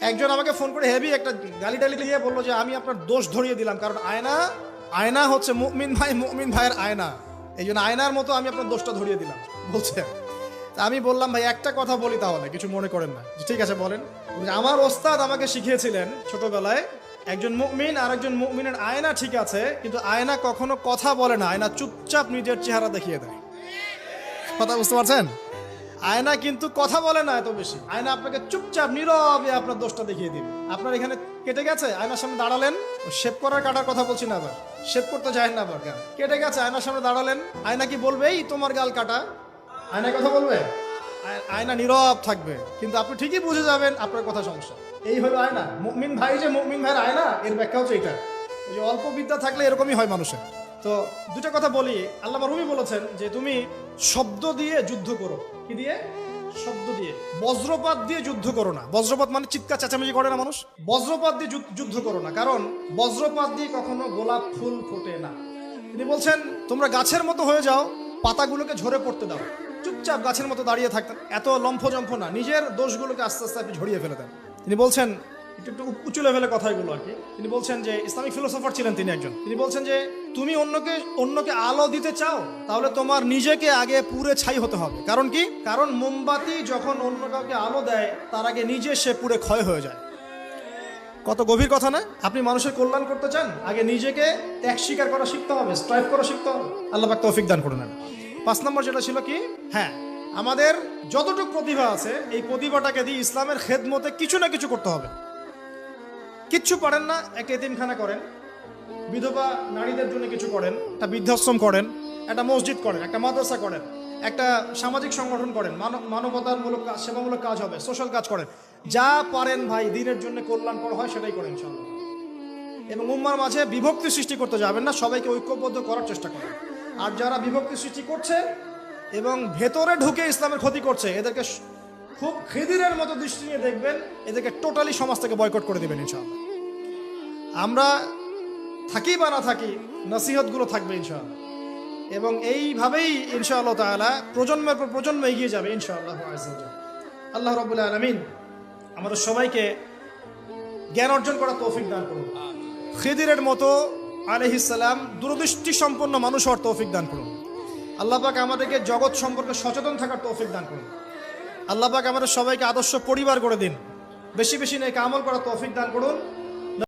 একজন আমাকে ফোন করে হেভি একটা গালি টালি দিয়ে বললো যে আমি আপনার দোষ ধরিয়ে দিলাম, কারণ আয়না হচ্ছে মুমিন ভাইয়ের আয়না, এই জন্য আয়নার মতো আমি আপনার দোষটা ধরিয়ে দিলাম বলছে। তা আমি বললাম ভাই একটা কথা বলি, তাহলে কিছু মনে করেন না। ঠিক আছে বলেন। আমার ওস্তাদ আমাকে শিখিয়েছিলেন ছোটবেলায়, একজন মুমিন আর একজন মুমিনের আয়না ঠিক আছে, কিন্তু আয়না কখনো কথা বলে না, আয়না চুপচাপ নিজের চেহারা দেখিয়ে দেয়। কথা বুঝতে পারছেন? আয়না কিন্তু কথা বলে না এত বেশি, আয়না আপনাকে চুপচাপ নীরবে আপনার দোষটা দেখিয়ে দিবে। আপনার এখানে কেটে গেছে, আয়নার সামনে দাঁড়ালেন, শেভ করার কাটার কথা বলছি না, আবার শেভ করতে যায় না, আবার কেটে গেছে আয়নার সামনে দাঁড়ালেন, আয়না কি বলবে এই তোমার গাল কাটা? আয়না কথা বলবে? আয়না নীরব থাকবে, কিন্তু আপনি ঠিকই বুঝে যাবেন আপনার কথা সমস্যা। এই হলো আয়না। মুমিন ভাই যে মুমিন ভাইয়ের আয়না, এর ব্যাখ্যা হচ্ছে এটা। ওই যে অল্প বিদ্যা থাকলে এরকমই হয় মানুষের। তো দুটা কথা বলি। আল্লামা রুমি বলেছেন যে তুমি শব্দ দিয়ে যুদ্ধ করো। কি দিয়ে? শব্দ দিয়ে। বজ্রপাত দিয়ে যুদ্ধ করো না। বজ্রপাত মানে চিৎকার চেঁচামেচি করে না মানুষ, বজ্রপাত দিয়ে যুদ্ধ করো না, কারণ বজ্রপাত দিয়ে কখনো গোলাপ ফুল ফোটে না। তিনি বলছেন তোমরা গাছের মতো হয়ে যাও, পাতাগুলোকে ঝরে পড়তে দাও, চুপচাপ গাছের মতো দাঁড়িয়ে থাকতেন, এত লম্ফজম্ফ না, নিজের দোষগুলোকে আস্তে আস্তে আপনি ঝরিয়ে ফেলে দেন। তিনি বলছেন একটু উঁচু লেভেলের কথাগুলো আর কি। তিনি বলছেন যে ইসলামিক ফিলোসফার ছিলেন তিনি একজন। তিনি বলছেন যে তুমি অন্যকে আলো দিতে চাও, তাহলে তোমার নিজেকে আগে পুড়ে ছাই হতে হবে। কারণ কি? কারণ মোমবাতি যখন অন্য কাউকে আলো দেয়, তার আগে নিজে সে পুড়ে ক্ষয় হয়ে যায়। কত গভীর কথা না? আপনি মানুষের কল্যাণ করতে চান, আগে নিজেকে ত্যাগ স্বীকার করা শিখতে হবে, স্ট্রাইভ করা শিখতে হবে। আল্লাহ পাক তৌফিক দান করুন। 5 নম্বর যেটা ছিল কি, হ্যাঁ আমাদের যতটুকু প্রতিভা আছে এই প্রতিভাটাকে দিয়ে ইসলামের খেদমতে কিছু না কিছু করতে হবে। কিচ্ছু পারেন না, একটা এতিমখানা করেন, বিধবা নারীদের জন্য কিছু করেন, একটা বৃদ্ধাশ্রম করেন, একটা মসজিদ করেন, একটা মাদ্রাসা করেন, একটা সামাজিক সংগঠন করেন, মানবতামূলক কাজ, সেবামূলক কাজ হবে, সোশ্যাল কাজ করেন। যা পারেন ভাই দিনের জন্য কল্যাণকর হয় সেটাই করেন ইনশাআল্লাহ। এবং উম্মার মাঝে বিভক্তি সৃষ্টি করতে যাবেন না, সবাইকে ঐক্যবদ্ধ করার চেষ্টা করেন। আর যারা বিভক্তি সৃষ্টি করছে এবং ভেতরে ঢুকে ইসলামের ক্ষতি করছে, এদেরকে খুব খিদিরের মতো দৃষ্টি নিয়ে দেখবেন, এদেরকে টোটালি সমাজ থেকে বয়কট করে দেবেন ইনশাআল্লাহ। আমরা থাকি বা না থাকি, নসিহতগুলো থাকবে ইনশাআল্লাহ, এবং এইভাবেই ইনশাআল্লাহ তাআলা প্রজন্মের পর প্রজন্ম এগিয়ে যাবে ইনশাআল্লাহ। আল্লাহ রাব্বুল আলামিন আমাদের সবাইকে জ্ঞান অর্জন করার তৌফিক দান করুন। খিদিরের মতো আলাইহিস সালাম দূরদৃষ্টি সম্পন্ন মানুষ হওয়ার তৌফিক দান করুন। আল্লাহ পাক আমাদেরকে জগৎ সম্পর্কে সচেতন থাকার তৌফিক দান করুন। আল্লাহ পাক আমাদের সবাইকে আদর্শ পরিবার করে দিন। বেশি বেশি নেক আমল করার তৌফিক দান করুন।